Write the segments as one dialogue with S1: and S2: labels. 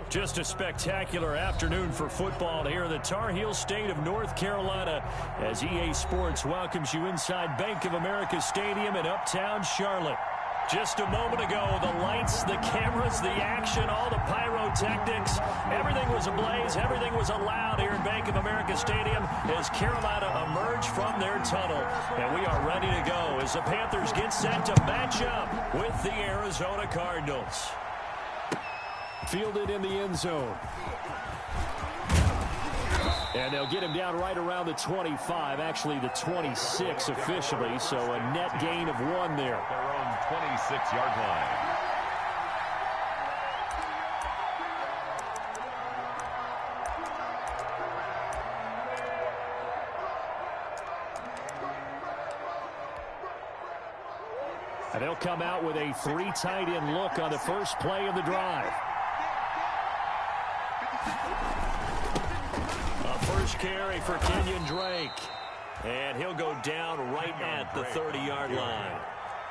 S1: Just a spectacular afternoon for football here in the Tar Heel state of North Carolina as EA Sports welcomes you inside Bank of America Stadium in uptown Charlotte. Just a moment ago, the lights, the cameras, the action, all the pyrotechnics, everything was ablaze, everything was allowed here in Bank of America Stadium as Carolina emerged from their tunnel. And we are ready to go as the Panthers get set to match up with the Arizona Cardinals. Fielded in the end zone. And they'll get him down right around the 25, actually the 26 officially, so a net gain of 1 there.
S2: Their own 26-yard line.
S1: And they'll come out with a 3 tight end look on the first play of the drive. First carry for Kenyon Drake. And he'll go down right at the 30-yard line.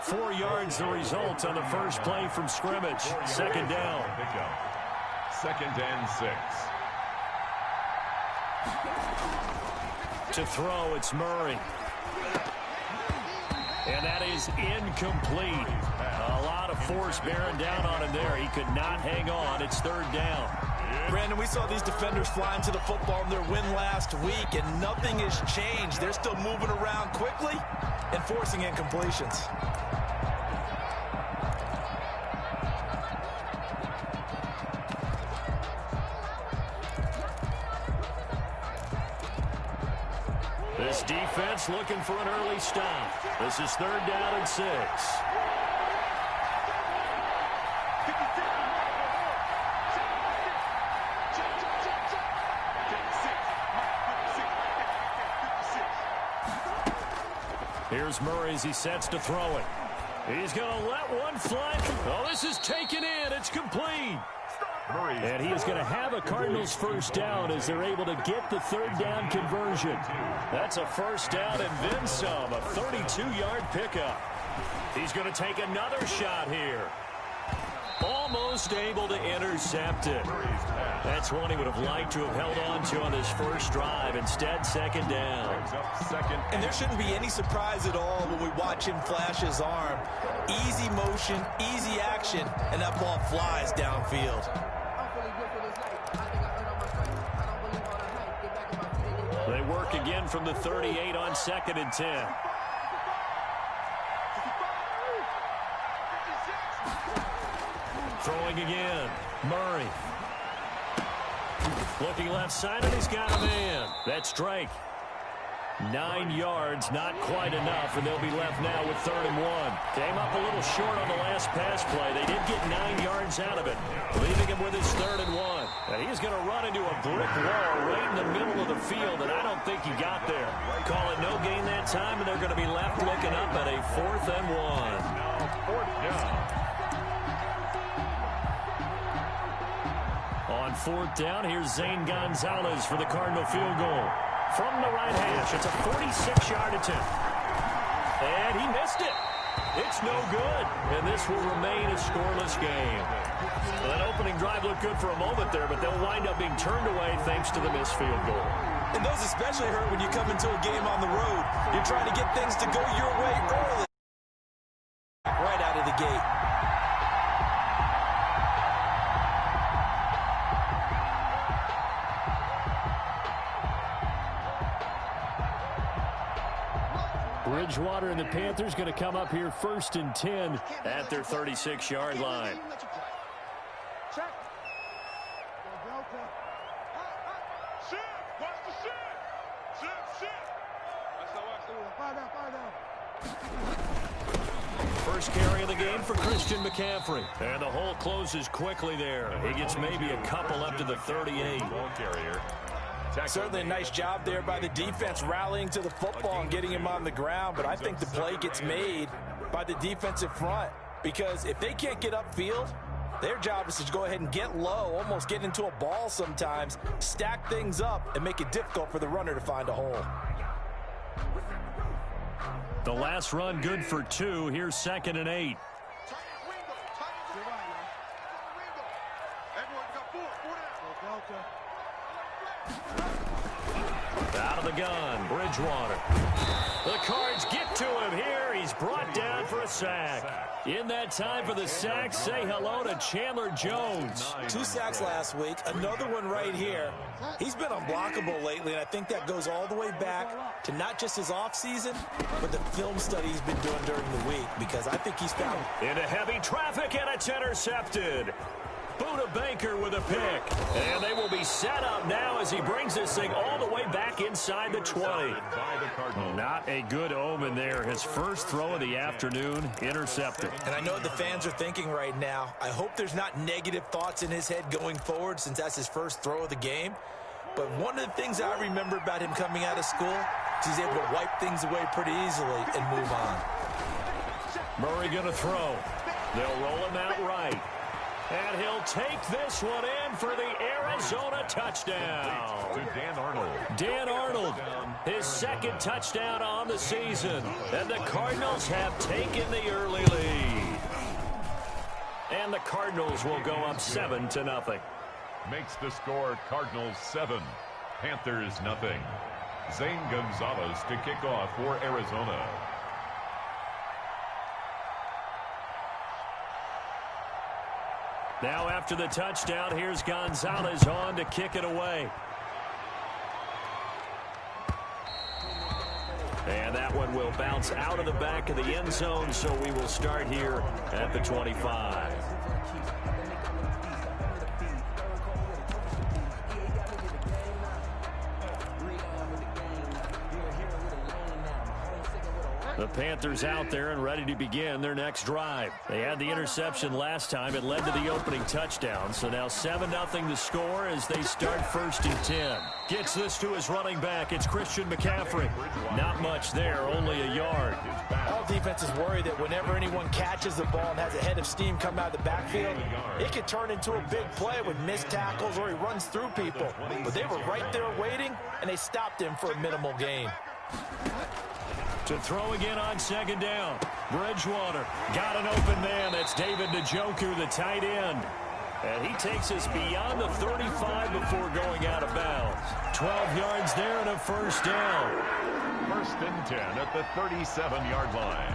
S1: 4 yards the result on the first play from scrimmage. Second down.
S2: Second and 6.
S1: To throw, it's Murray. And that is incomplete. A lot of force bearing down on him there. He could not hang on. It's third down.
S3: Brandon, we saw these defenders flying to the football in their win last week, and nothing has changed. They're still moving around quickly and forcing incompletions.
S1: This defense looking for an early stop. This is third down and 6. Here's Murray as he sets to throw it. He's going to let one fly. Oh, this is taken in. It's complete. And he is going to have a Cardinals first down as they're able to get the third down conversion. That's a first down and then some. A 32-yard pickup. He's going to take another shot here. Almost able to intercept it. That's one he would have liked to have held on to on this first drive. Instead, second down.
S3: And there shouldn't be any surprise at all when we watch him flash his arm. Easy motion, easy action, and that ball flies downfield.
S1: They work again from the 38 on 2nd and 10. Throwing again. Murray. Looking left side, and he's got a man. That's Drake. 9 yards, not quite enough, and they'll be left now with 3rd and 1. Came up a little short on the last pass play. They did get 9 yards out of it, leaving him with his 3rd and 1. And he's going to run into a brick wall right in the middle of the field, and I don't think he got there. Call it no gain that time, and they're going to be left looking up at a 4th and 1.
S2: Fourth down.
S1: On 4th down, here's Zane Gonzalez for the Cardinal field goal. From the right hash, it's a 46-yard attempt. And he missed it. It's no good. And this will remain a scoreless game. Well, that opening drive looked good for a moment there, but they'll wind up being turned away thanks to the missed field goal.
S3: And those especially hurt when you come into a game on the road. You're trying to get things to go your way early. Right out of the gate.
S1: Bridgewater and the Panthers going to come up here 1st and 10 at their 36-yard line. First carry of the game for Christian McCaffrey. And the hole closes quickly there. He gets maybe a couple up to the 38.
S2: Ball carrier.
S3: Certainly a nice job there by the defense rallying to the football and getting him on the ground, but I think the play gets made by the defensive front because if they can't get upfield, their job is to go ahead and get low, almost get into a ball sometimes, stack things up, and make it difficult for the runner to find a hole.
S1: The last run good for 2. Here's 2nd and 8. Out of the gun, Bridgewater. The Cards get to him here. He's brought down for a sack. In that time for the sack, say hello to Chandler Jones.
S3: 2 sacks last week, another one right here. He's been unblockable lately, and I think that goes all the way back to not just his offseason, but the film study he's been doing during the week, because I think he's found...
S1: Into heavy traffic, and it's intercepted. Buda Baker with a pick. And they will be set up now as he brings this thing all the way back inside the 20. Not a good omen there. His first throw of the afternoon, intercepted.
S3: And I know what the fans are thinking right now. I hope there's not negative thoughts in his head going forward, since that's his first throw of the game. But one of the things I remember about him coming out of school is he's able to wipe things away pretty easily and move on.
S1: Murray going to throw. They'll roll him out right. And he'll take this one in for the Arizona touchdown.
S2: To Dan Arnold.
S1: Dan Arnold, his second touchdown on the season. And the Cardinals have taken the early lead. And the Cardinals will go up 7-0.
S2: Makes the score Cardinals 7, Panthers nothing. Zane Gonzalez to kick off for Arizona.
S1: Now after the touchdown, here's Gonzalez on to kick it away. And that one will bounce out of the back of the end zone, so we will start here at the 25. The Panthers out there and ready to begin their next drive. They had the interception last time. It led to the opening touchdown. So now 7-0 to score as they start 1st and 10. Gets this to his running back. It's Christian McCaffrey. Not much there, only a yard.
S3: All defenses worry that whenever anyone catches the ball and has a head of steam come out of the backfield, it could turn into a big play with missed tackles or he runs through people. But they were right there waiting, and they stopped him for a minimal gain.
S1: To throw again on 2nd down. Bridgewater got an open man. That's David Njoku, the tight end. And he takes us beyond the 35 before going out of bounds. 12 yards there and a 1st down.
S2: 1st and 10 at the 37-yard line.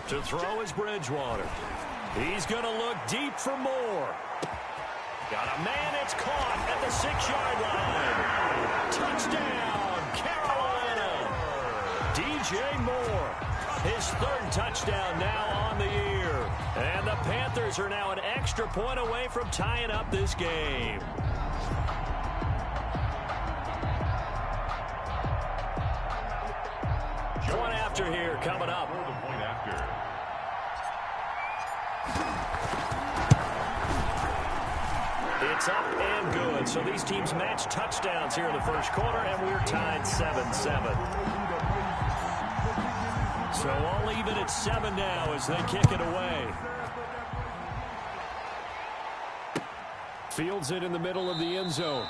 S1: To throw is Bridgewater. He's going to look deep for more. Got a man, it's caught at the 6-yard line. Touchdown, Carolina. DJ Moore, his 3rd touchdown now on the year. And the Panthers are now an extra point away from tying up this game. Point after here coming up. It's up and good. So these teams match touchdowns here in the 1st quarter, and we're tied 7-7. So all even at 7 now as they kick it away. Fields it in the middle of the end zone.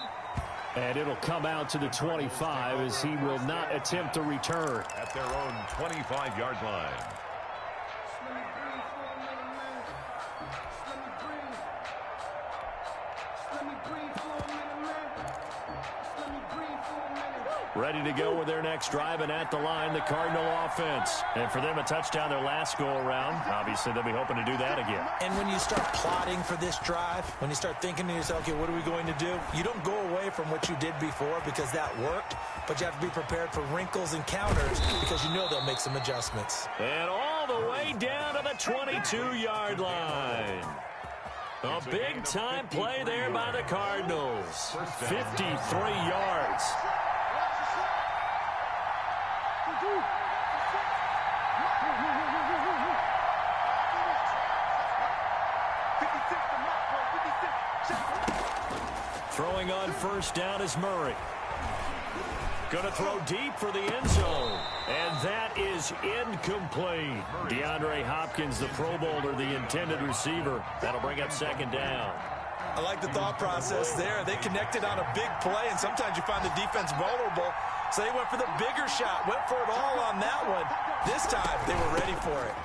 S1: And it'll come out to the 25 as he will not attempt to return.
S2: At their own 25-yard line.
S1: Ready to go with their next drive, and at the line, the Cardinal offense. And for them, a touchdown their last go-around. Obviously, they'll be hoping to do that again.
S3: And when you start plotting for this drive, when you start thinking to yourself, okay, what are we going to do? You don't go away from what you did before because that worked, but you have to be prepared for wrinkles and counters because you know they'll make some adjustments.
S1: And all the way down to the 22-yard line. A big-time play there by the Cardinals. 53 yards. Throwing on 1st down is Murray. Going to throw deep for the end zone. And that is incomplete. DeAndre Hopkins, the Pro Bowler, the intended receiver. That'll bring up 2nd down.
S3: I like the thought process there. They connected on a big play, and sometimes you find the defense vulnerable. So they went for the bigger shot, went for it all on that one. This time, they were ready for it.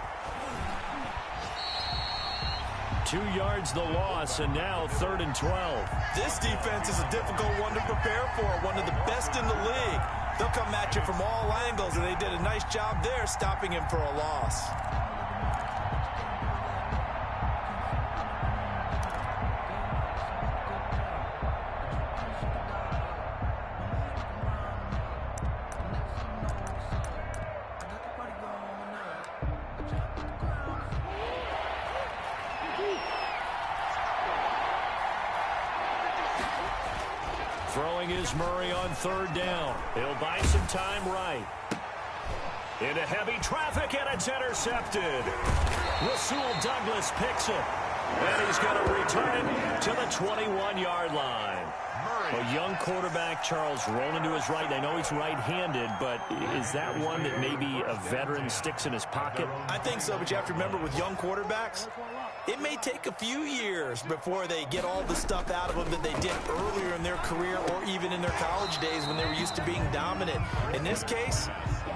S1: 2 yards the loss, and now 3rd and 12.
S3: This defense is a difficult one to prepare for, one of the best in the league. They'll come at you from all angles, and they did a nice job there stopping him for a loss.
S1: Throwing is Murray on 3rd down. He'll buy some time right. Into heavy traffic, and it's intercepted. Rasul Douglas picks it. And he's going to return it to the 21-yard line. A young quarterback, Charles, rolling to his right. I know he's right-handed, but is that one that maybe a veteran sticks in his pocket?
S3: I think so, but you have to remember with young quarterbacks, it may take a few years before they get all the stuff out of them that they did earlier in their career or even in their college days when they were used to being dominant. In this case,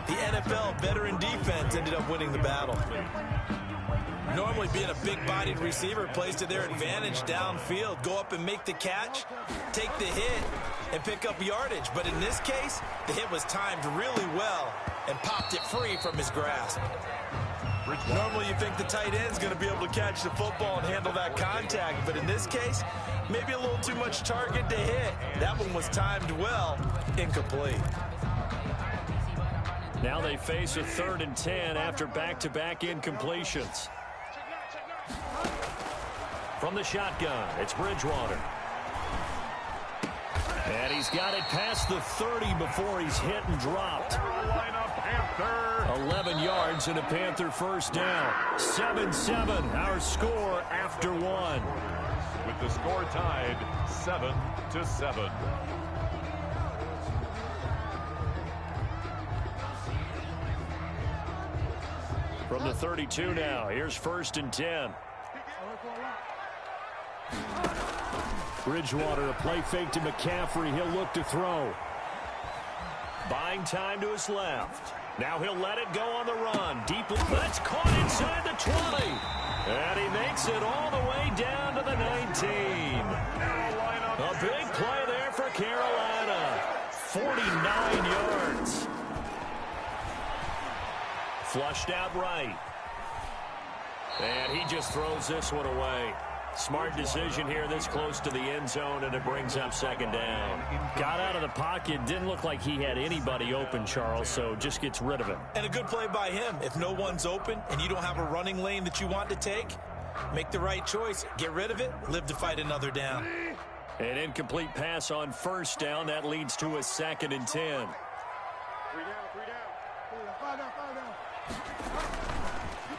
S3: the NFL veteran defense ended up winning the battle. Normally being a big-bodied receiver plays to their advantage downfield. Go up and make the catch, take the hit, and pick up yardage. But in this case, the hit was timed really well and popped it free from his grasp. Normally you think the tight end's going to be able to catch the football and handle that contact. But in this case, maybe a little too much target to hit. That one was timed well, incomplete.
S1: Now they face a 3rd and 10 after back-to-back incompletions. From the shotgun, it's Bridgewater. And he's got it past the 30 before he's hit and dropped. 11 yards and a Panther first down. 7-7, our score after 1.
S2: With the score tied 7-7.
S1: From the 32 now, here's 1st and 10. Bridgewater, a play fake to McCaffrey. He'll look to throw. Buying time to his left. Now he'll let it go on the run. Deeply. That's caught inside the 20. And he makes it all the way down to the 19. A big play there for Carolina. 49 yards. Flushed out right. And he just throws this one away. Smart decision here this close to the end zone, and it brings up 2nd down. Got out of the pocket. Didn't look like he had anybody open, Charles, so just gets rid of it.
S3: And a good play by him. If no one's open and you don't have a running lane that you want to take, make the right choice. Get rid of it. Live to fight another down.
S1: An incomplete pass on 1st down. That leads to a 2nd and 10.
S4: 3 down, 3 down. 5 down.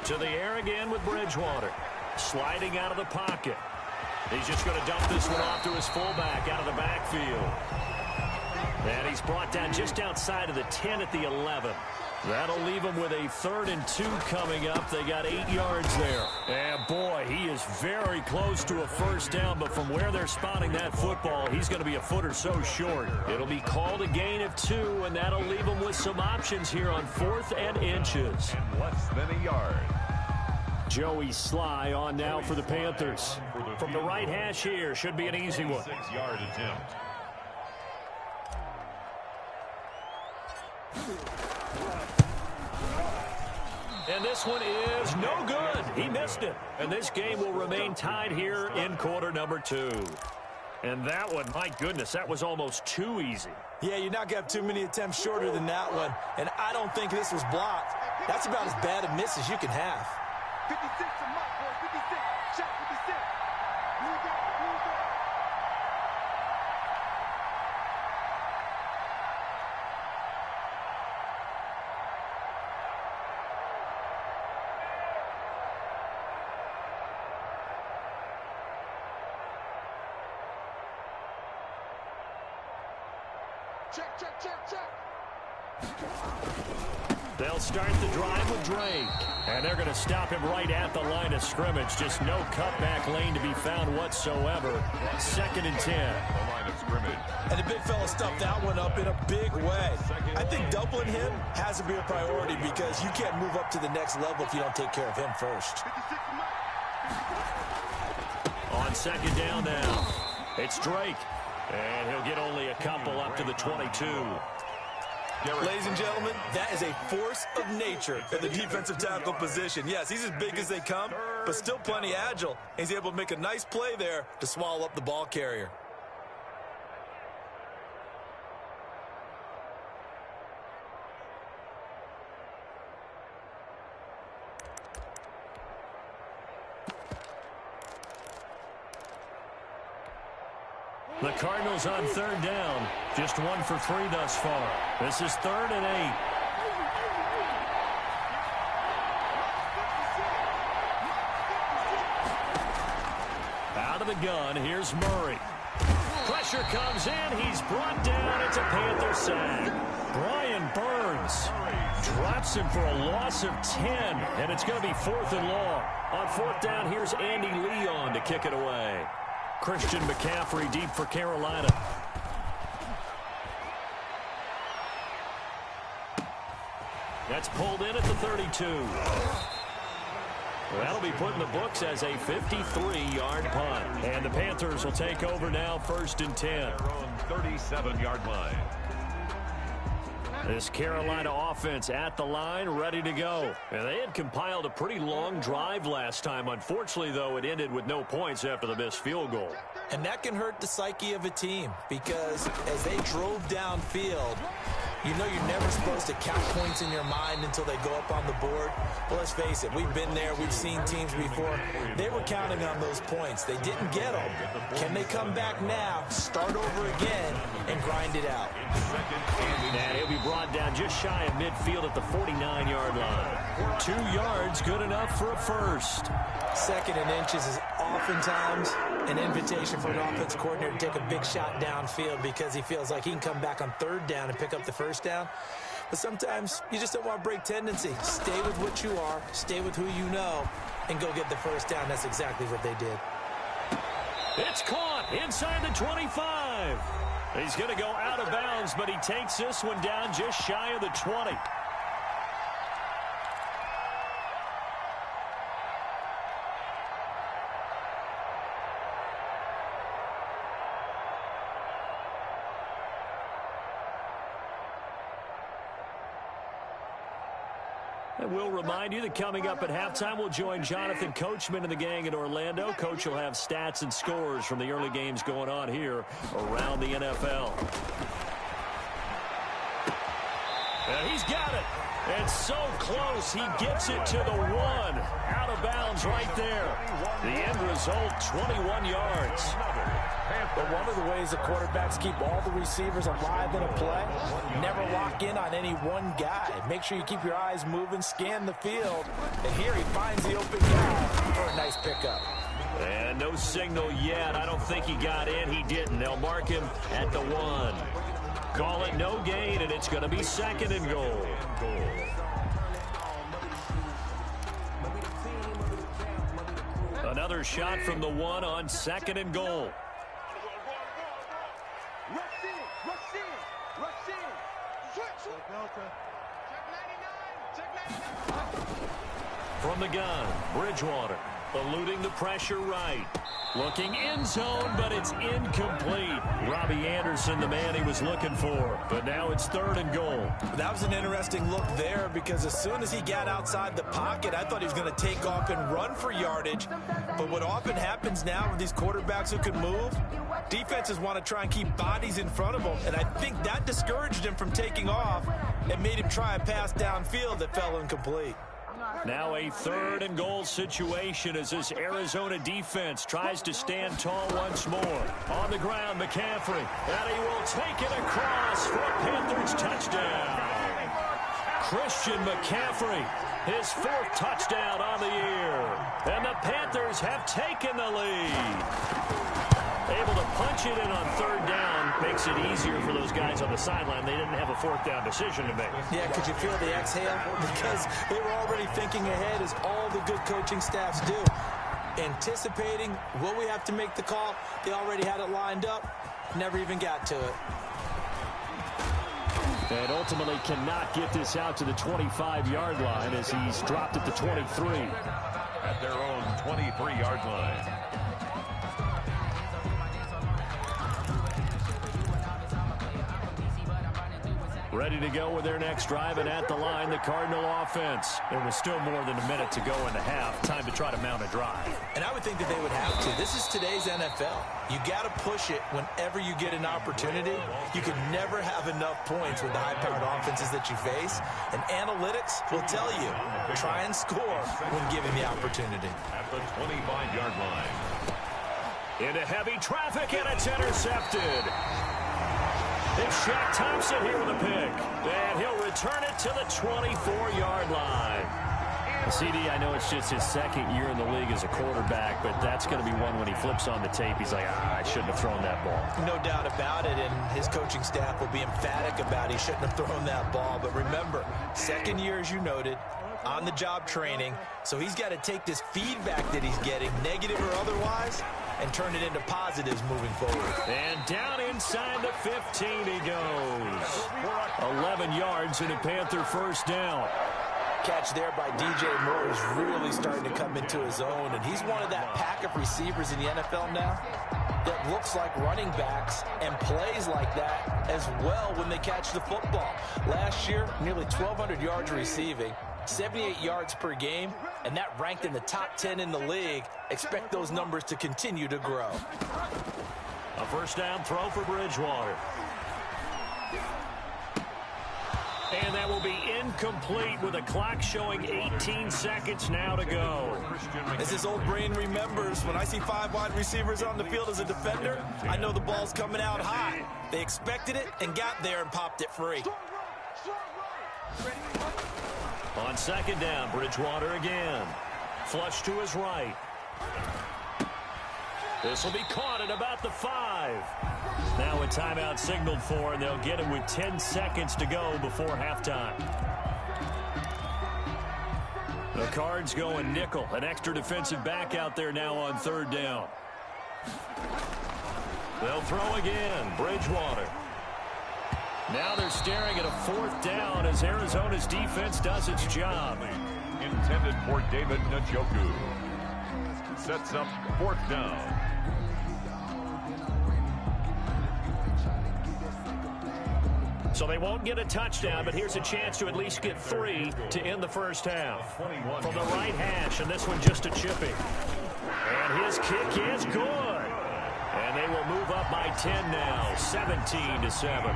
S1: To the air again with Bridgewater. Sliding out of the pocket. He's just going to dump this one off to his fullback out of the backfield. And he's brought down just outside of the 10 at the 11. That'll leave him with a 3rd and 2 coming up. They got 8 yards there. And boy, he is very close to a first down, but from where they're spotting that football, he's going to be a foot or so short. It'll be called a gain of 2, and that'll leave him with some options here on 4th and inches.
S2: And less than a yard.
S1: Joey Sly on now for the Panthers. From the right hash here, should be an easy one.
S2: 6-yard attempt.
S1: And this one is no good. He missed it. And this game will remain tied here in quarter number 2. And that one, my goodness, that was almost too easy.
S3: Yeah, you're not going to have too many attempts shorter than that one. And I don't think this was blocked. That's about as bad a miss as you can have.
S4: 56 to Mike, boy. 56. Shot 56. Blue down, blue down. Check, check, check, check.
S1: They'll start the drive with Drake. And they're going to stop him right at the line of scrimmage. Just no cutback lane to be found whatsoever. 2nd and 10.
S2: The line of scrimmage.
S3: And the big fella stuffed that one up in a big way. I think doubling him has to be a priority because you can't move up to the next level if you don't take care of him first.
S1: On 2nd down now, it's Drake. And he'll get only a couple up to the 22.
S3: Ladies and gentlemen, that is a force of nature in the defensive tackle position. Yes, he's as big as they come, but still plenty agile. He's able to make a nice play there to swallow up the ball carrier.
S1: The Cardinals on 3rd down. Just 1 for 3 thus far. This is 3rd and 8. Out of the gun, here's Murray. Pressure comes in. He's brought down. It's a Panther sack. Brian Burns drops him for a loss of 10, and it's going to be 4th and long. On 4th down, here's Andy Leon to kick it away. Christian McCaffrey deep for Carolina. That's pulled in at the 32. That'll be put in the books as a 53-yard punt. And the Panthers will take over now, 1st and 10.
S2: Their own 37-yard line.
S1: This Carolina offense at the line, ready to go. And they had compiled a pretty long drive last time. Unfortunately, though, it ended with no points after the missed field goal.
S3: And that can hurt the psyche of a team because as they drove downfield, you know you're never supposed to count points in your mind until they go up on the board. Well, let's face it, we've been there. We've seen teams before. They were counting on those points. They didn't get them. Can they come back now, start over again, and grind it out?
S1: And he'll be brought down just shy of midfield at the 49-yard line. 2 yards, good enough for a first.
S3: 2nd and inches is oftentimes an invitation for an offense coordinator to take a big shot downfield because he feels like he can come back on 3rd down and pick up the first down. But sometimes you just don't want to break tendency. Stay with what you are, stay with who you know, and go get the first down. That's exactly what they did.
S1: It's caught inside the 25. He's going to go out of bounds, but he takes this one down just shy of the 20. And we'll remind you that coming up at halftime, we'll join Jonathan Coachman and the gang in Orlando. Coach will have stats and scores from the early games going on here around the NFL. And he's got it. It's so close. He gets it to the 1. Out of bounds right there. The end result, 21 yards.
S3: But one of the ways the quarterbacks keep all the receivers alive in a play, never lock in on any one guy. Make sure you keep your eyes moving, scan the field. And here he finds the open guy for a nice pickup.
S1: And no signal yet. I don't think he got in. He didn't. They'll mark him at the 1. Call it no gain, and it's going to be 2nd and goal. Another shot from the 1 on 2nd and goal. From the gun, Bridgewater, eluding the pressure right. Looking end zone, but it's incomplete. Robbie Anderson, the man he was looking for. But now it's 3rd and goal.
S3: That was an interesting look there because as soon as he got outside the pocket, I thought he was going to take off and run for yardage. But what often happens now with these quarterbacks who can move, defenses want to try and keep bodies in front of them. And I think that discouraged him from taking off and made him try a pass downfield that fell incomplete.
S1: Now a 3rd and goal situation as this Arizona defense tries to stand tall once more. On the ground, McCaffrey, and he will take it across for a Panthers touchdown. Christian McCaffrey, his 4th touchdown on the year. And the Panthers have taken the lead. Able to punch it in on third down makes it easier for those guys on the sideline. They didn't have a fourth down decision to make.
S3: Yeah, could you feel the exhale? Because they were already thinking ahead, as all the good coaching staffs do. Anticipating, will we have to make the call? They already had it lined up. Never even got to it.
S1: And ultimately cannot get this out to the 25-yard line as he's dropped at the 23.
S2: At their own 23-yard line.
S1: Ready to go with their next drive, and at the line, the Cardinal offense. There was still more than a minute to go in the half. Time to try to mount a drive.
S3: And I would think that they would have to. This is today's NFL. You got to push it whenever you get an opportunity. You can never have enough points with the high-powered offenses that you face. And analytics will tell you, try and score when given the opportunity.
S2: At the 25-yard line.
S1: Into heavy traffic, and it's intercepted. It's Shaq Thompson here with a pick. And he'll return it to the 24-yard line. CD, I know it's just his second year in the league as a quarterback, but that's going to be one when he flips on the tape. He's like, I shouldn't have thrown that ball.
S3: No doubt about it, and his coaching staff will be emphatic about he shouldn't have thrown that ball. But remember, second year, as you noted, on-the-job training. So he's got to take this feedback that he's getting, negative or otherwise, and turn it into positives moving forward.
S1: And down inside the 15 he goes. 11 yards and a Panther first down.
S3: Catch there by DJ Moore is really starting to come into his own, and he's one of that pack of receivers in the NFL now that looks like running backs and plays like that as well when they catch the football. Last year, nearly 1,200 yards receiving, 78 yards per game, and that ranked in the top 10 in the league. Expect those numbers to continue to grow.
S1: A first down throw for Bridgewater. And that will be incomplete with a clock showing 18 seconds now to go.
S3: As his old brain remembers, when I see 5 wide receivers on the field as a defender, I know the ball's coming out high. They expected it and got there and popped it free.
S1: On second down, Bridgewater again. Flush to his right. This will be caught at about the 5. Now a timeout signaled for, and they'll get it with 10 seconds to go before halftime. The Cards going nickel. An extra defensive back out there now on third down. They'll throw again. Bridgewater. Now they're staring at a fourth down as Arizona's defense does its job.
S2: Intended for David Njoku. Sets up fourth down.
S1: So they won't get a touchdown, but here's a chance to at least get 3 to end the first half. From the right hash, and this one just a chipping. And his kick is good. And they will move up by 10 now, 17-7.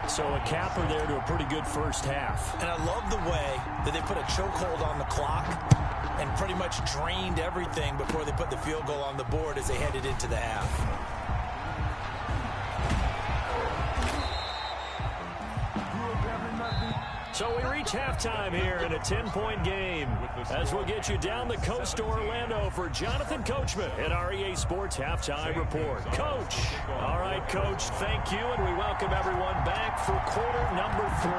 S1: So a capper there to a pretty good first half.
S3: And I love the way that they put a chokehold on the clock and pretty much drained everything before they put the field goal on the board as they headed into the half.
S1: So we reach halftime here in a 10-point game as we'll get you down the coast to Orlando for Jonathan Coachman at our EA Sports Halftime Report. Coach. All right, Coach, thank you, and we welcome everyone back for quarter number 3.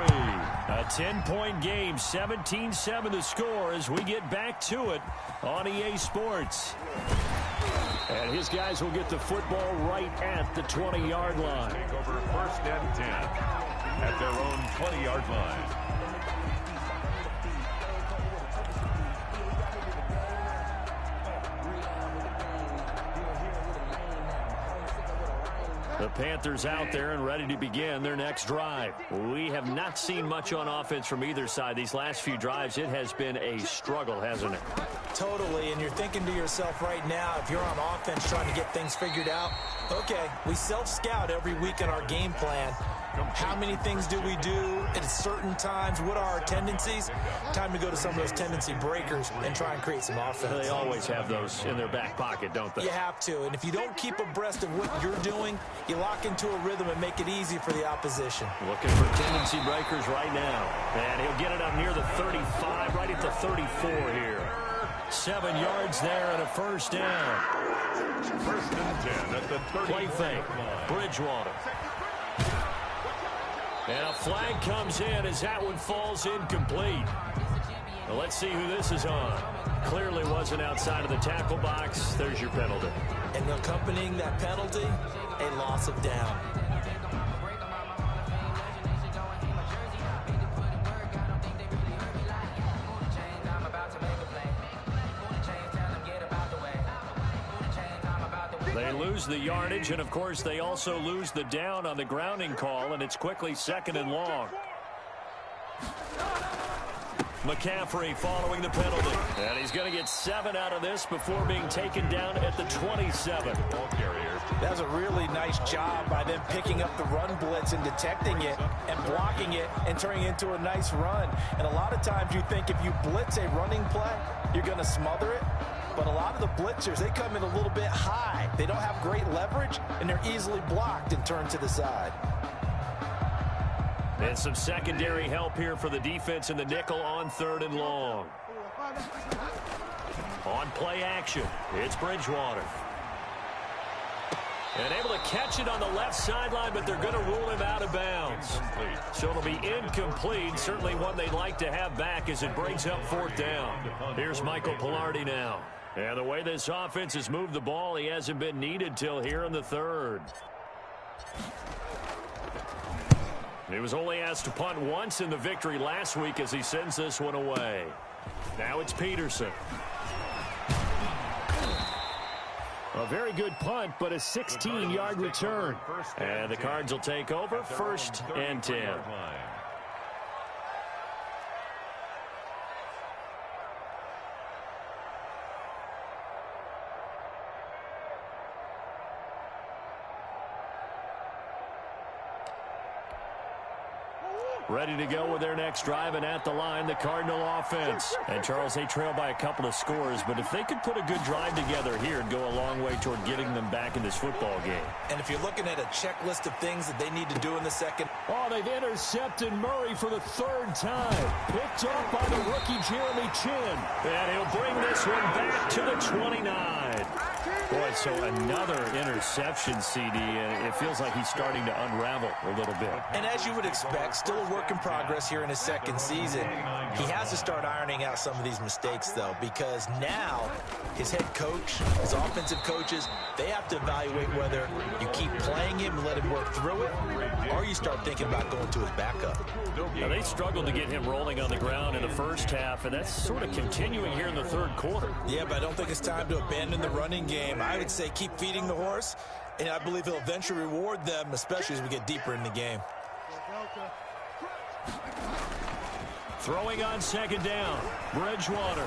S1: A 10-point game, 17-7 the score as we get back to it on EA Sports. And his guys will get the football right at the 20-yard line.
S2: Take over first and 10 at their own 20-yard line.
S1: The Panthers out there and ready to begin their next drive. We have not seen much on offense from either side. These last few drives, it has been a struggle, hasn't it?
S3: Totally, and you're thinking to yourself right now, if you're on offense trying to get things figured out, okay, we self-scout every week in our game plan. How many things do we do at certain times? What are our tendencies? Time to go to some of those tendency breakers and try and create some offense.
S1: They always have those in their back pocket, don't they?
S3: You have to, and if you don't keep abreast of what you're doing, you lock into a rhythm and make it easy for the opposition.
S1: Looking for tendency breakers right now. And he'll get it up near the 35, right at the 34 here. 7 yards there and a first down.
S2: First and 10 at the
S1: Play fake. Bridgewater. And a flag comes in as that one falls incomplete. Well, let's see who this is on. Clearly wasn't outside of the tackle box. There's your penalty.
S3: And accompanying that penalty, a loss of down.
S1: They lose the yardage, and, of course, they also lose the down on the grounding call, and it's quickly 2nd and long. McCaffrey following the penalty. And he's going to get 7 out of this before being taken down at the 27.
S2: Ball carrier.
S3: That was a really nice job by them picking up the run blitz and detecting it and blocking it and turning it into a nice run. And a lot of times you think if you blitz a running play, you're going to smother it. But a lot of the blitzers, they come in a little bit high. They don't have great leverage, and they're easily blocked and turned to the side.
S1: And some secondary help here for the defense in the nickel on 3rd and long. On play action, it's Bridgewater. And able to catch it on the left sideline, but they're going to rule him out of bounds. So it'll be incomplete. Certainly one they'd like to have back as it brings up 4th down. Here's Michael Pilardi now. And the way this offense has moved the ball, he hasn't been needed till here in the 3rd. He was only asked to punt once in the victory last week as he sends this one away. Now it's Peterson. A very good punt, but a 16-yard return. And the Cards will take over 1st and 10. Ready to go with their next drive, and at the line, the Cardinal offense. And, Charles, they trail by a couple of scores, but if they could put a good drive together here and go a long way toward getting them back in this football game.
S3: And if you're looking at a checklist of things that they need to do in the second.
S1: Oh, they've intercepted Murray for the 3rd time. Picked up by the rookie Jeremy Chin. And he'll bring this one back to the 29. Boy, so another interception, CD, and it feels like he's starting to unravel a little bit.
S3: And as you would expect, still a work in progress here in his 2nd season. He has to start ironing out some of these mistakes, though, because now his head coach, his offensive coaches, they have to evaluate whether you keep playing him and let him work through it, or you start thinking about going to his backup.
S1: Now, they struggled to get him rolling on the ground in the 1st half, and that's sort of continuing here in the 3rd quarter.
S3: Yeah, but I don't think it's time to abandon the running game. I would say keep feeding the horse, and I believe he'll eventually reward them, especially as we get deeper in the game.
S1: Throwing on 2nd down, Bridgewater.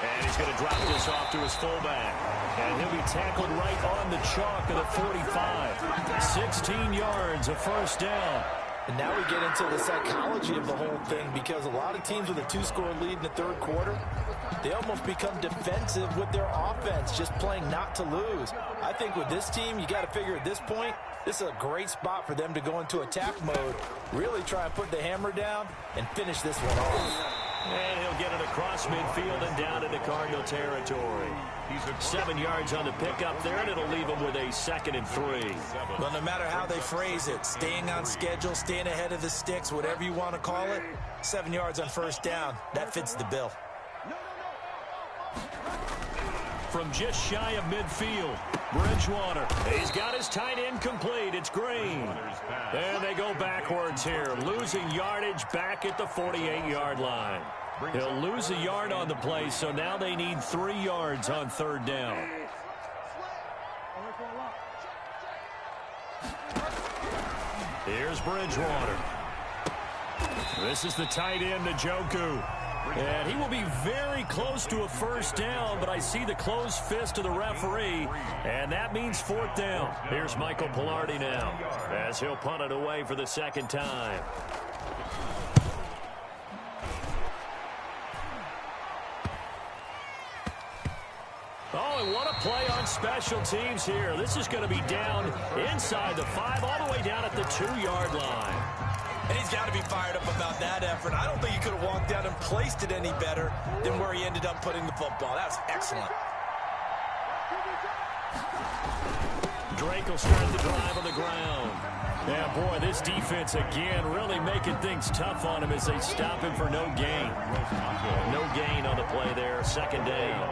S1: And he's going to drop this off to his fullback. And he'll be tackled right on the chalk of the 45. 16 yards, a 1st down.
S3: And now we get into the psychology of the whole thing, because a lot of teams with a 2-score lead in the 3rd quarter, they almost become defensive with their offense, just playing not to lose. I think with this team, you got to figure at this point, this is a great spot for them to go into attack mode, really try and put the hammer down and finish this one off.
S1: And he'll get it across midfield and down into Cardinal territory. He's 7 yards on the pickup there, and it'll leave him with a 2nd and 3.
S3: Well, no matter how they phrase it, staying on schedule, staying ahead of the sticks, whatever you want to call it, 7 yards on 1st down, that fits the bill.
S1: From just shy of midfield, Bridgewater. He's got his tight end complete. It's Green. And they go backwards here, losing yardage back at the 48-yard line. He'll lose a yard on the play, so now they need 3 yards on 3rd down. Here's Bridgewater. This is the tight end, Njoku. And he will be very close to a 1st down, but I see the closed fist of the referee, and that means 4th down. Here's Michael Pilardi now, as he'll punt it away for the 2nd time. Oh, and what a play on special teams here. This is going to be down inside the 5, all the way down at the 2-yard line.
S3: And he's got to be fired up about that effort. I don't think he could have walked down and placed it any better than where he ended up putting the football. That was excellent.
S1: Drake will start the drive on the ground. Yeah, boy, this defense again really making things tough on him as they stop him for no gain. No gain on the play there, second down.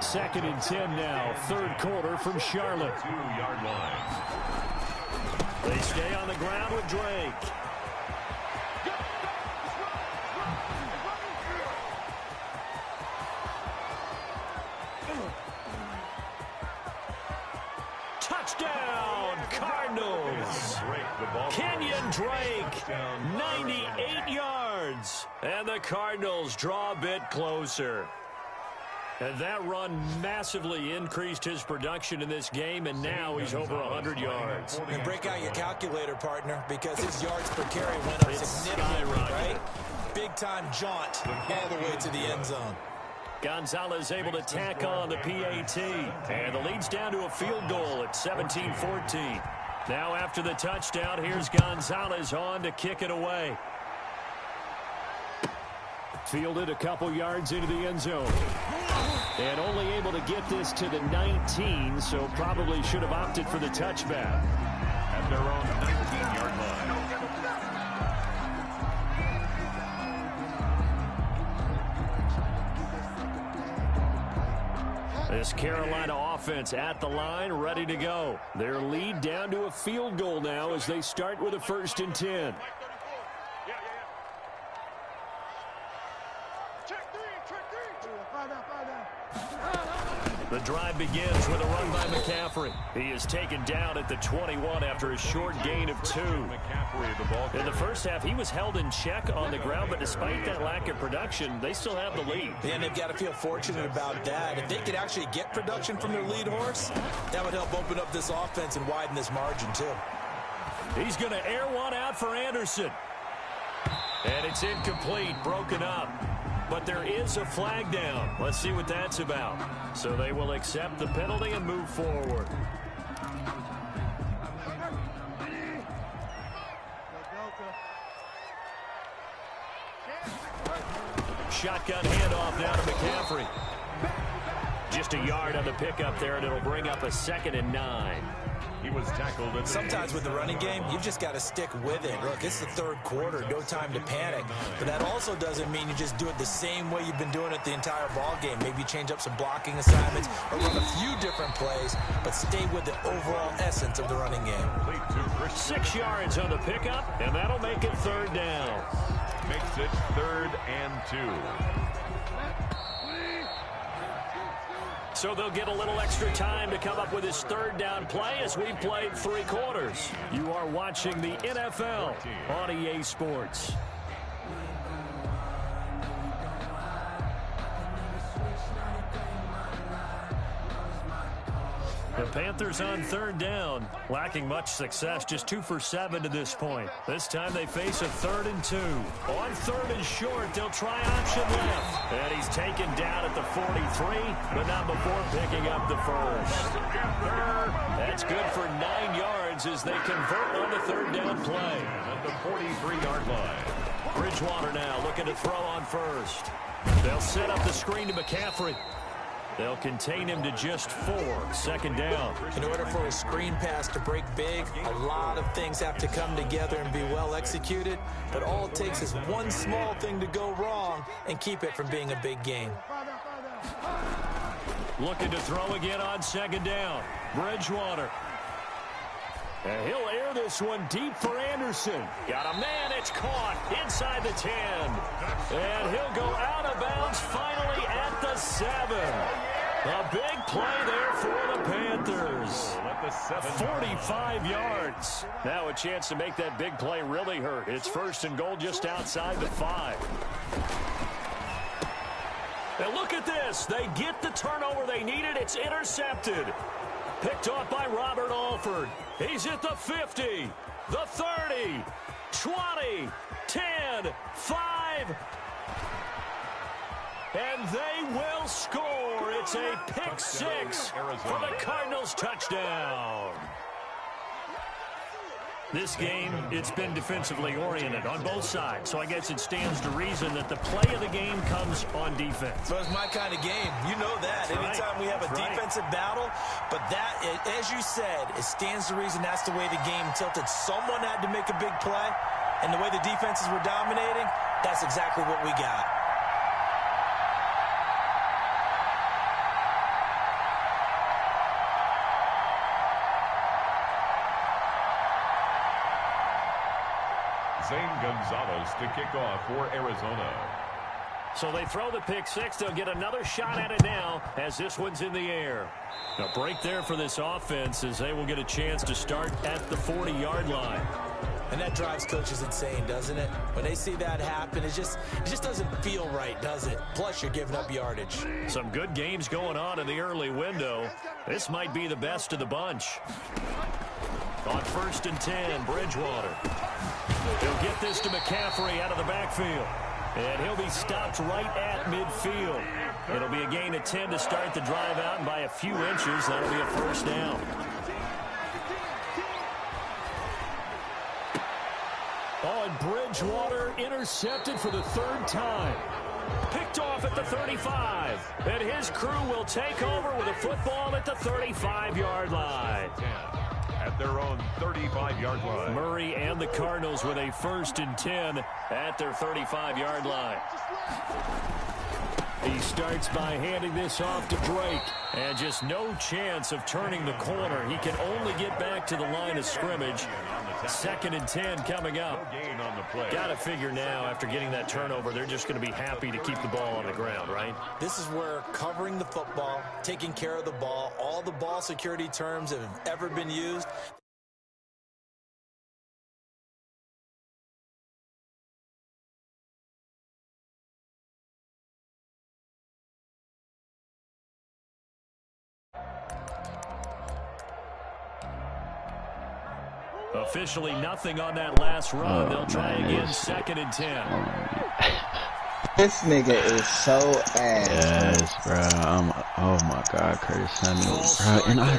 S1: 2nd and 10 now, third quarter from Charlotte.
S2: 2-yard line.
S1: They stay on the ground with Drake. Touchdown, Cardinals. Kenyon Drake, 98 yards. And the Cardinals draw a bit closer. And that run massively increased his production in this game, and now he's over 100 yards.
S3: And break out your calculator, partner, because his yards per carry went up significantly, right? Big-time jaunt all the way to the end zone.
S1: Gonzalez able to tack on the PAT. And the lead's down to a field goal at 17-14. Now after the touchdown, here's Gonzalez on to kick it away. Fielded a couple yards into the end zone. And only able to get this to the 19, so probably should have opted for the touchback.
S2: At their own 19-yard line.
S1: This Carolina offense at the line, ready to go. Their lead down to a field goal now as they start with a 1st and 10. The drive begins with a run by McCaffrey. He is taken down at the 21 after a short gain of 2. In the first half, he was held in check on the ground, but despite that lack of production, they still have the lead.
S3: And they've got to feel fortunate about that. If they could actually get production from their lead horse, that would help open up this offense and widen this margin, too.
S1: He's going to air one out for Anderson. And it's incomplete, broken up. But there is a flag down. Let's see what that's about. So they will accept the penalty and move forward. Shotgun handoff now to McCaffrey. Just a yard on the pickup there, and it'll bring up a 2nd and 9.
S2: He was tackled.
S3: Sometimes with the running game, you've just got to stick with it. Look, it's the third quarter, no time to panic. But that also doesn't mean you just do it the same way you've been doing it the entire ball game. Maybe change up some blocking assignments or run a few different plays, but stay with the overall essence of the running game.
S1: 6 yards on the pickup, and that'll make it 3rd down.
S2: Makes it 3rd and 2.
S1: So they'll get a little extra time to come up with his 3rd down play as we've played 3 quarters. You are watching the NFL on EA Sports. The Panthers on 3rd down, lacking much success, just 2 for 7 to this point. This time they face a 3rd and 2. On 3rd and short, they'll try option left. And he's taken down at the 43, but not before picking up the 1st. That's good for 9 yards as they convert on the 3rd down play.
S2: At the 43-yard line.
S1: Bridgewater now looking to throw on 1st. They'll set up the screen to McCaffrey. They'll contain him to just 4, 2nd down.
S3: In order for a screen pass to break big, a lot of things have to come together and be well executed. But all it takes is one small thing to go wrong and keep it from being a big gain.
S1: Looking to throw again on 2nd down. Bridgewater. And he'll air this one deep for Anderson. Got a man, it's caught inside the 10. And he'll go out of bounds finally at the 7. A big play there for the Panthers. 45 yards. Now a chance to make that big play really hurt. It's 1st and goal just outside the 5. And look at this. They get the turnover they needed. It's intercepted. Picked off by Robert Alford. He's at the 50, the 30, 20, 10, 5. And they will score. It's a pick 6 for the Cardinals touchdown. This game, it's been defensively oriented on both sides, so I guess it stands to reason that the play of the game comes on defense.
S3: So it's my kind of game. You know that. Anytime we have a defensive battle, but that, as you said, it stands to reason that's the way the game tilted. Someone had to make a big play, and the way the defenses were dominating, that's exactly what we got.
S2: Zane Gonzalez to kick off for Arizona.
S1: So they throw the pick six. They'll get another shot at it now as this one's in the air. A break there for this offense as they will get a chance to start at the 40-yard line.
S3: And that drives coaches insane, doesn't it? When they see that happen, it just doesn't feel right, does it? Plus, you're giving up yardage.
S1: Some good games going on in the early window. This might be the best of the bunch. On 1st and 10, Bridgewater. He'll get this to McCaffrey out of the backfield. And he'll be stopped right at midfield. It'll be a gain of 10 to start the drive out, and by a few inches, that'll be a first down. Oh, and Bridgewater intercepted for the 3rd time. Picked off at the 35. And his crew will take over with a football at the 35-yard line.
S2: At their own 35-yard line.
S1: Murray and the Cardinals with a 1st and 10 at their 35-yard line. He starts by handing this off to Drake. And just no chance of turning the corner. He can only get back to the line of scrimmage. 2nd and 10 coming up. Got to figure now, after getting that turnover, they're just going to be happy to keep the ball on the ground, right?
S3: This is where covering the football, taking care of the ball, all the ball security terms that have ever been used.
S1: Officially nothing on that last run. They'll try again, 2nd and 10.
S5: This nigga is so ass.
S6: Yes, bro. Oh my God, Curtis Samuel, bro. And I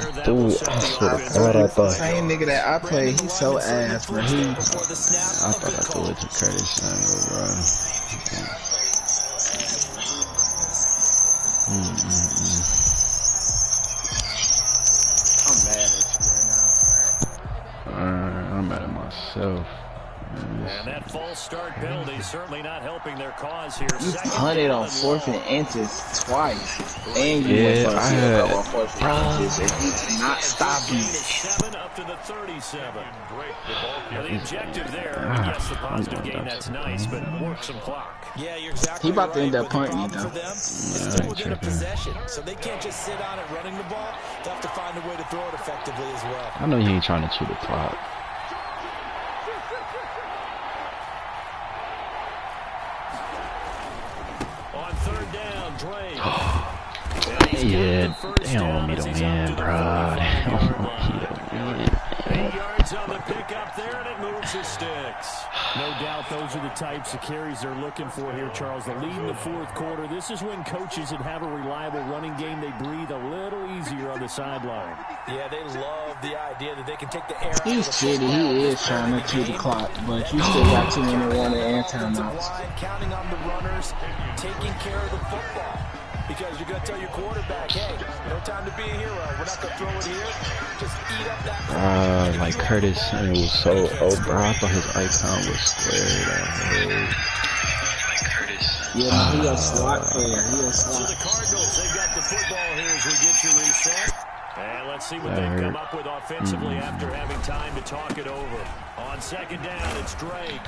S6: swear to God, I thought.
S5: Same nigga that I played, he's so ass, bro.
S6: I thought I threw it to Curtis Samuel, bro.
S5: I'm mad at you right now.
S6: I'm mad at myself.
S1: And that false start penalty certainly not helping their cause here.
S5: You punted on 4th and inches twice. And you
S6: Yeah,
S5: went
S6: I had,
S5: on 4th and inches, and he did not stop you.
S1: 7 up to the 37. Now the objective there, yes, the positive gain, that's nice, but work some clock.
S3: Yeah, you're exactly
S5: He about to end
S3: right,
S5: up
S3: but the
S5: punting,
S3: problem
S5: though.
S3: for them is still within a possession, so they can't just sit on it running the ball. They have to find a way to throw it effectively as well.
S6: I know he ain't trying to chew the clock.
S1: On 3rd down, Drake.
S6: Yeah, they don't want me to win, bro. They don't want me to win.
S1: 8 yards on the pickup there, and it moves the sticks. No doubt those are the types of carries they're looking for here, Charles. The lead in the 4th quarter. This is when coaches that have a reliable running game, they breathe a little easier on the sideline.
S3: Yeah, they love the idea that they can take the air out
S5: He's
S3: of the
S5: shitty. He is trying to chew the clock, but you still got too many running and timeouts.
S3: Counting on the runners, taking care of the football. Because you're going to tell your quarterback, hey, no time to be a hero. We're not going to throw it here. Just eat up that clock.
S6: Like Curtis Samuel was so bro. I thought his icon was squared.
S5: Yeah, he a slot player. He a
S1: So
S5: slot.
S1: the Cardinals, they've got the football here as we get you reset. And let's see what they come up with offensively after having time to talk it over. On 2nd down, it's Drake.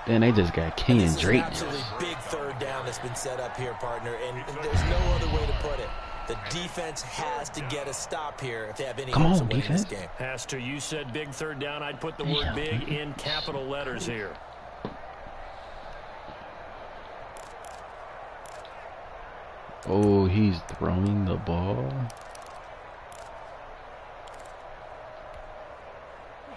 S6: Then they just got King and Drake.
S3: Absolutely big 3rd down that's been set up here, partner, and there's no other way to put it. The defense has to get a stop here if they have any hopes of winning this game.
S1: Has to. You said big 3rd down. I'd put the word big in capital letters here.
S6: Oh, he's throwing the ball.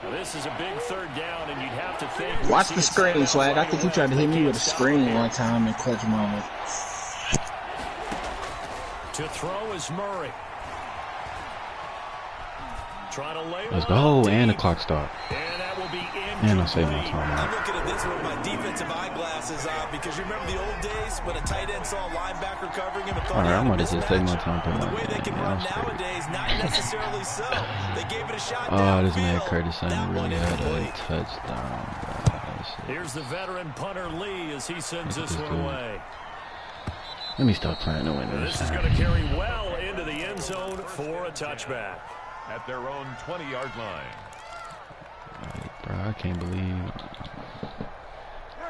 S1: Now this is a big 3rd down, and you'd have to think.
S5: Watch the screen, Swag. I think he tried to hit me with a screen one time in clutch moment.
S1: To throw is Murray. Trying to lay
S6: Let's
S1: one
S6: go,
S1: up
S6: and the
S1: deep.
S6: clock stopped.
S1: And that will be
S6: And I'll save my
S1: incomplete.
S6: time.
S3: I'm looking at this with my defensive eyeglasses on because you remember the old days when a tight end saw a linebacker covering him and thought
S6: Alright,
S3: he
S6: I'm
S3: had a
S6: gonna just take my
S3: mismatch?
S6: time. Put
S3: The
S6: my
S3: way they can
S6: yeah,
S3: run
S6: I'm straight.
S3: nowadays, not necessarily so. They gave it a shot
S6: Oh, this man
S3: downfield.
S6: Curtis
S3: That
S6: Samuel
S3: one
S6: really had a
S3: incomplete.
S6: touchdown.
S1: Here's the veteran punter Lee as he sends
S6: Look at
S1: this
S6: this
S1: one
S6: dude.
S1: away.
S6: Let me stop playing the winner.
S1: This is going to carry well into the end zone for a touchback.
S2: At their own 20-yard line.
S6: Bro, I can't believe.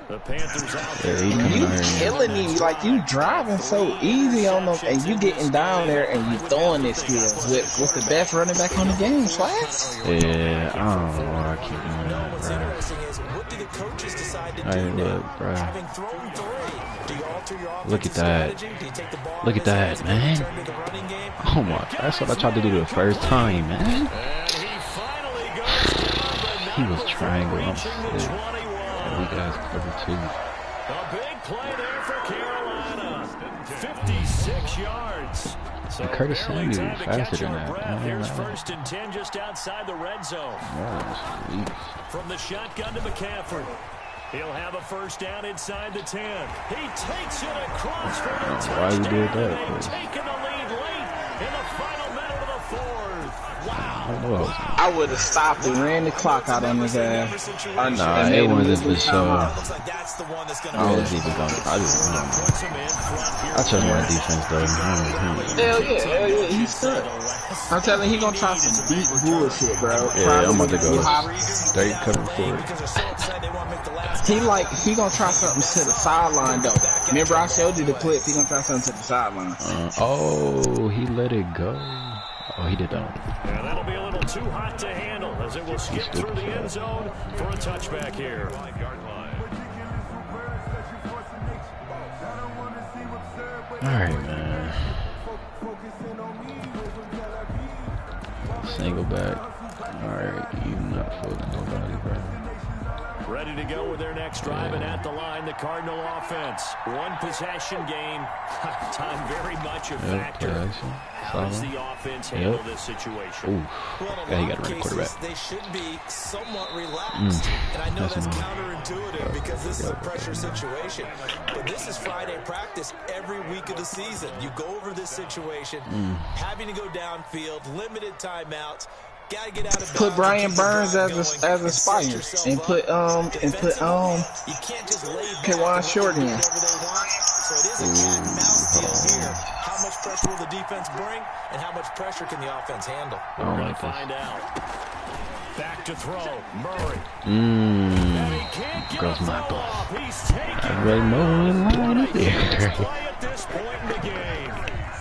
S1: The Panthers out
S6: Yeah,
S1: there.
S6: he coming
S5: You
S6: out here.
S5: killing me. Like, you driving so easy on them, and you getting down there, and you throwing this skills with the best running back on the game, Swags.
S6: Yeah, I don't know why I keep doing that,
S3: What's
S6: bro.
S3: interesting is what do the coaches decide to
S6: Hey,
S3: do now?
S6: look, bro.
S3: Having thrown 3, do you alter your
S6: Look at
S3: offensive
S6: that.
S3: strategy? Do you take the ball
S6: Look at that,
S3: and
S6: man.
S3: return to the running game?
S6: Oh my, that's what I tried to do the first time, man.
S1: And he finally goes down, but
S6: He
S1: not
S6: was
S1: before
S6: triangle. I'm
S1: reaching the
S6: sick.
S1: 21.
S6: We guys cover 2.
S1: A big play there for Carolina. 56 yards. So
S6: Curtis
S1: barely
S6: Samuel
S1: time to
S6: faster
S1: catch
S6: than
S1: our
S6: that.
S1: breath.
S6: Oh,
S1: Here's
S6: wow.
S1: 1st and 10 just outside the red zone.
S6: Oh, sweet.
S1: From the shotgun to McCaffrey. He'll have a first down inside the 10. He takes it across for the touchdown.
S6: Why we did that,
S1: They've
S6: Chris?
S1: taken the lead late in the final minute of the 4th. Wow.
S6: I know I was.
S5: I would have stopped and ran the clock out on his ass.
S6: Nah,
S5: And
S6: it
S5: made him
S6: wasn't
S5: miss
S6: for
S5: his
S6: sure.
S5: timeout.
S3: Looks like that's the one that's going
S6: I was even going. I just.
S1: Puts him in front here.
S6: I trust my defense though.
S5: Hell yeah, he's stuck. I'm telling you, he gonna try some deep bullshit, bro.
S6: Yeah, I'm about to
S5: Probably
S6: go
S5: hop-
S6: straight cover 4.
S5: He gonna try something to the sideline though. Remember I showed you the clip. He gonna try something to the sideline.
S6: Oh, he let it go. Oh, he did that one.
S1: And that'll be a little too hot to handle as it will skip through the end zone for a touchback here.
S2: 5-yard line.
S6: Alright, man. Single back. Alright, you not fooling nobody, bro.
S1: Ready to go with their next drive, and at the line, the Cardinal offense. One possession game. Time very much a factor.
S6: Play action.
S1: How does
S6: Solid.
S1: the offense handle
S6: Yep.
S1: this situation?
S6: Ooh. Yeah, he got to run the quarterback.
S3: They should be somewhat relaxed. And I know
S6: That's
S3: that's
S6: annoying.
S3: counterintuitive because this is a pressure situation. But this is Friday practice every week of the season. You go over this situation, having to go downfield, limited timeouts. Gotta get out of bounds.
S5: Put Brian
S3: keep the
S5: Burns
S3: drive
S5: as
S3: going
S5: a
S3: and set
S5: spire,
S3: yourself
S5: and
S3: up.
S5: put
S3: Defensively, you can't just lay back and
S5: K'Wan
S3: let them
S5: Short
S3: do
S5: in.
S3: whatever they want. So it is a cat and mouse deal here. How much pressure will the defense bring, and how much pressure can the offense handle?
S6: I don't
S1: We're going
S6: like
S1: to
S6: this.
S1: find out. Back to throw. Murray. And he can't get
S6: Girls
S1: a
S6: not
S1: throw
S6: off.
S1: off. He's taken
S6: I really know in line
S1: a
S6: up
S1: huge
S6: there.
S1: play at this point in the game.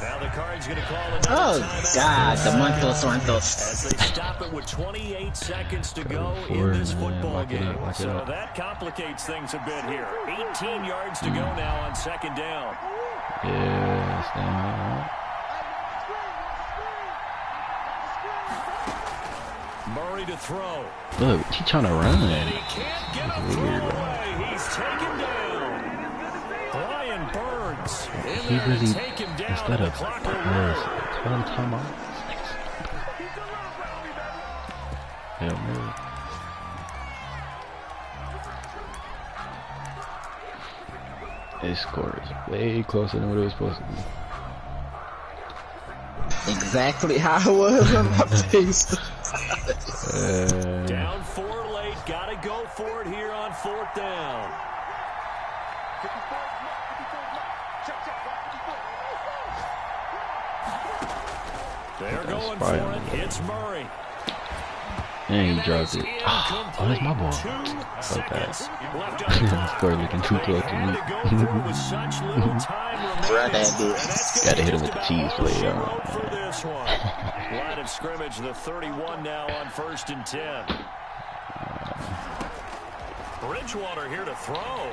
S1: Now the Cards going to call another
S5: Oh
S1: timeout.
S5: God, the Montos.
S1: As they stop it with 28 seconds to go
S6: Forward,
S1: in this
S6: man.
S1: football
S6: Lock it
S1: game.
S6: up, lock it
S1: So
S6: up.
S1: that complicates things a bit here. 18 yards to go now on 2nd down.
S6: Yeah, stay on.
S1: Murray to throw.
S6: Look, he trying to
S1: And
S6: run.
S1: he can't get a throw away. He's taken down. Brian Burns in
S6: He
S1: there
S6: really,
S1: to take him down.
S6: instead
S1: and
S6: of
S1: the clock will roll.
S6: call him timeout. Hell no. His score is way closer than what it was supposed to be.
S5: Exactly how it was on my face.
S1: Down 4 late. Got to go for it here on 4th down. They're going for it. It's Murray.
S6: And he dropped it. Oh, that's my ball.
S1: 2
S6: Fuck that.
S1: seconds left on the clock.
S6: Score looking too close to
S1: Had
S6: me.
S1: to go for it with such little time remaining.
S5: Right, that dude.
S1: And that's
S6: Gotta
S1: gonna
S6: hit
S1: be
S6: him with
S1: just
S6: the
S1: about
S6: cheese
S1: all
S6: play,
S1: she
S6: yeah.
S1: wrote for this one. Line of scrimmage, the 31 now on 1st and 10. Bridgewater here to throw.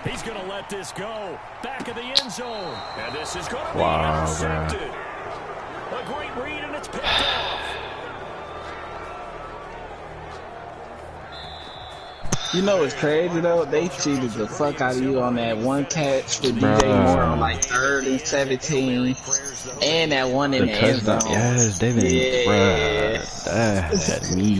S1: He's going to let this go. Back of the end zone. And this is going to be intercepted. A great read, and it's picked off.
S5: You know what's crazy though? They cheated the fuck out of you on that one catch for DJ Moore on like 3rd and 17, and that one in the end zone.
S6: Yes, they been, bruh, that had me.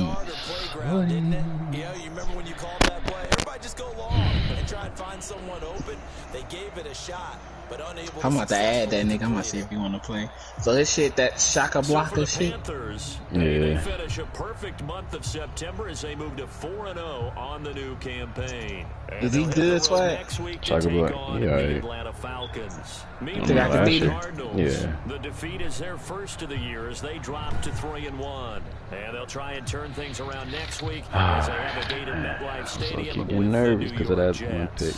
S3: Yeah, you remember when you called that play? Everybody just go long and try and find someone open. They gave it a shot, but unable.
S5: I'm about to add that nigga. I'm gonna see if you want to play. So his shit, that shaka blocker shit.
S1: Panthers,
S6: yeah.
S1: They finish a perfect month of September as they move to 4-0 on the new campaign.
S5: Is he good, Swag?
S1: Shaka block,
S6: yeah.
S1: Atlanta Falcons.
S5: Meanwhile, the
S1: Cardinals,
S6: yeah.
S1: The defeat is their first of the year as they drop to 3-1, and they'll try and turn things around next week as they have a date at MetLife Stadium.
S6: So getting nervous because of that one pick.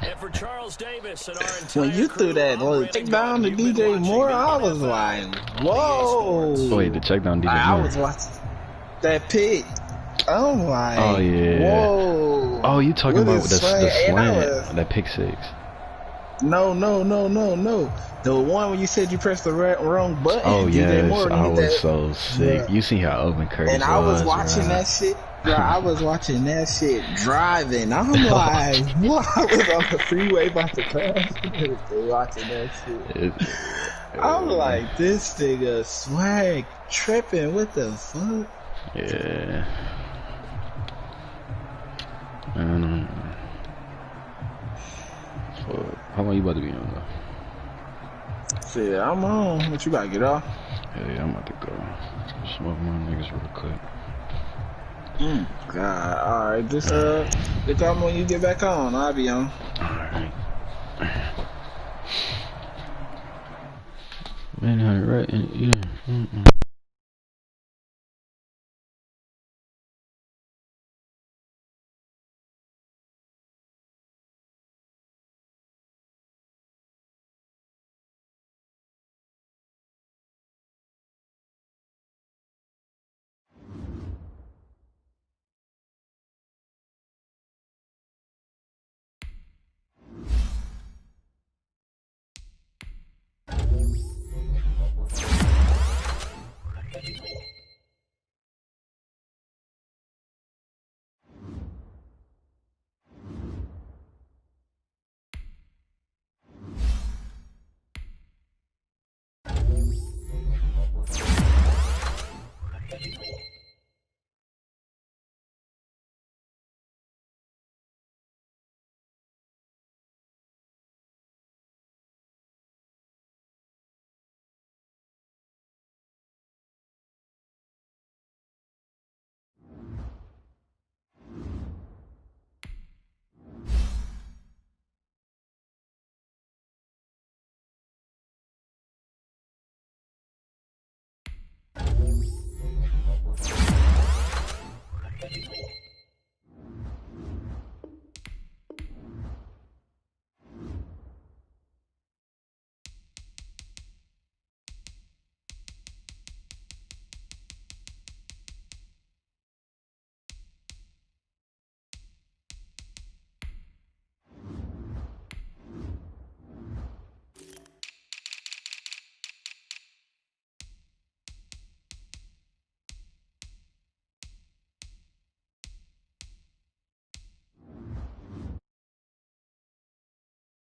S1: And for Charles Davis and our
S5: when you threw that little check down to DJ Moore, I was like, whoa.
S6: Wait, the check down DJ Moore.
S5: I was watching that pick. I'm like,
S6: oh yeah.
S5: Whoa.
S6: Oh, you talking about the
S5: slant,
S6: that pick 6?
S5: No. The one when you said you pressed the wrong button.
S6: Oh
S5: yes,
S6: Moore, I was so sick. Yeah. You see how open Curtis was.
S5: And I was watching that shit. Bro, I was watching that shit driving. I'm like, what? I was on the freeway about to crash. Watching that shit. I'm like, this nigga Swag tripping. What the fuck?
S6: Yeah. Fuck. How long you about to be on though?
S5: Shit, I'm on. What you about to get off?
S6: Yeah, I'm about to go. Smoke my niggas real quick.
S5: God, alright, just call me when you get back on. I'll be on.
S6: Alright. Man, right? Yeah.